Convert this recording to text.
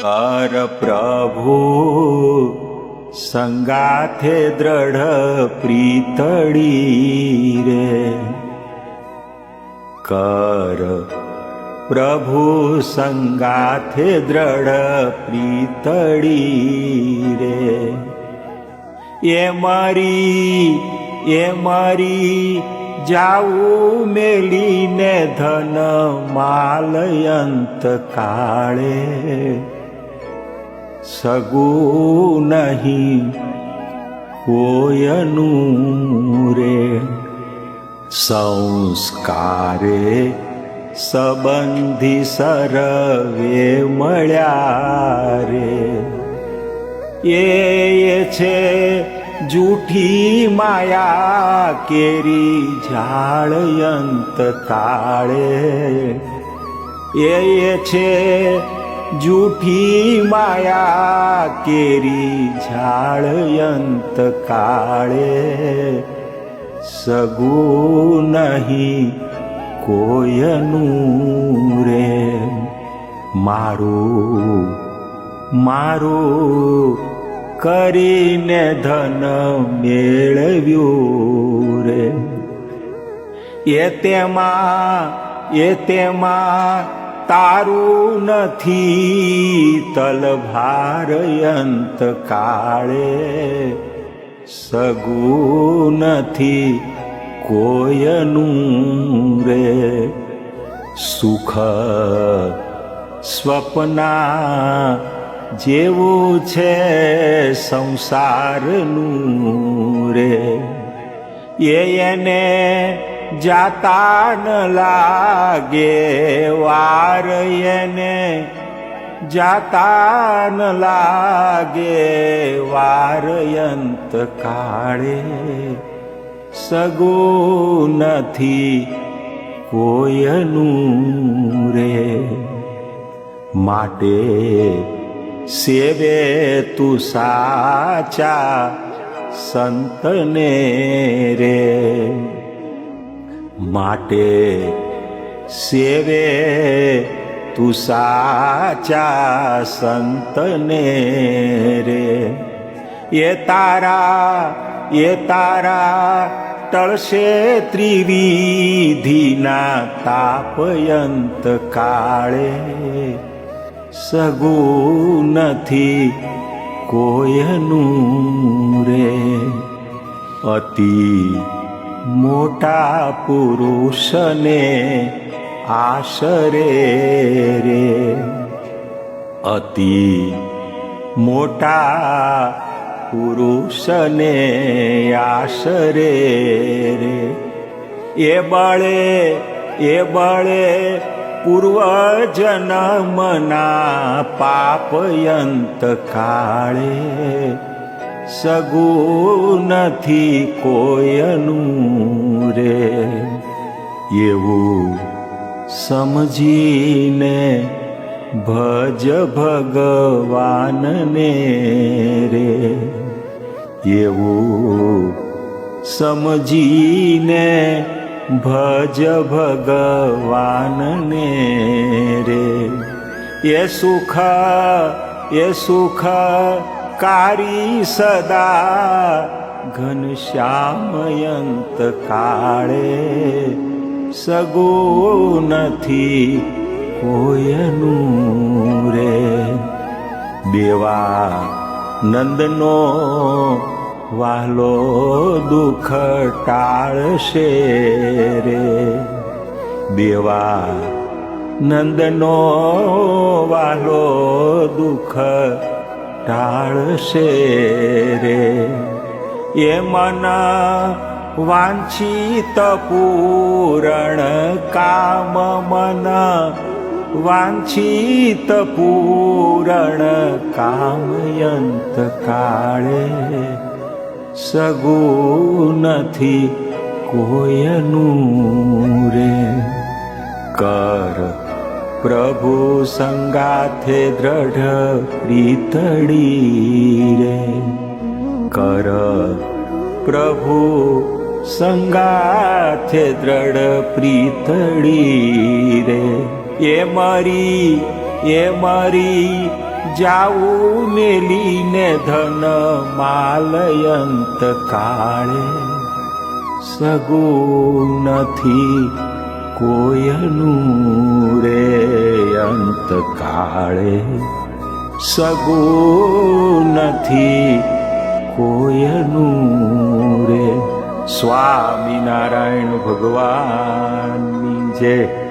कर प्रभु संगाथे दृढ़ प्रीतड़ी रे। कर प्रभु संगाथे दृढ़ प्रीतड़ी रे। ये मारी जाऊ मेली ने धन मालयंत काळे। सगू नहीं कोयनु रे। संस्कारे संबंधी सर्वे मळ्या रे। ये छे जूठी माया केरी झाळयंत काळे। ये छे जूठी माया केरी झाळयंत काळे। सगू नहीं कोयनु रे। मारू करीने धन मेळव्यू रे। ये तेमा तारू नथी तलभारयंत काळे। सगू नथी कोयनु रे। सुख स्वप्ना जेवू छे संसारनु रे। येने जाता न लागे वार। येने जाता न लागे वारयंत काळे। सगो नथी कोयनु रे। माटे सेवे तू साचा संतने रे। माटे सेवे तू साचा संतने रे। ये तारा टळशे त्रिविधीना तापयंत काळे। सगू नथी कोयनु रे। अति मोटा पुरुषने आशरे रे। अति मोटा पुरुषने आशरे रे। ये बळे पूर्व जन्मना पापयंत काळे। सगू नथी कोयनु रे। येवू समझीने भज भगवान ने रे। येवू समझीने भज भगवान ने रे। ये सुख कारी सदा घनश्यामयंत काळे। सगो नथी कोयनु रे। देवा नंदनो वालो दुख टाळशे रे। देवा नंदनो वालो दुख टाळशे रे। ये मन वांछित पूरण काम। मन वांछित पूरण कामयंत काळे। सगू नथी कोयनु रे। कर प्रभु संगाथे दृढ़ प्रीतड़ी रे। कर प्रभु संगाथे दृढ़ प्रीतड़ी रे। ये मारी જાવું મેલીને ધન માલયંત કાળે સગું નથી કોયનું રે અંત કાળે સગું નથી કોયનું રે. સ્વામિનારાયણ ભગવાનની જય.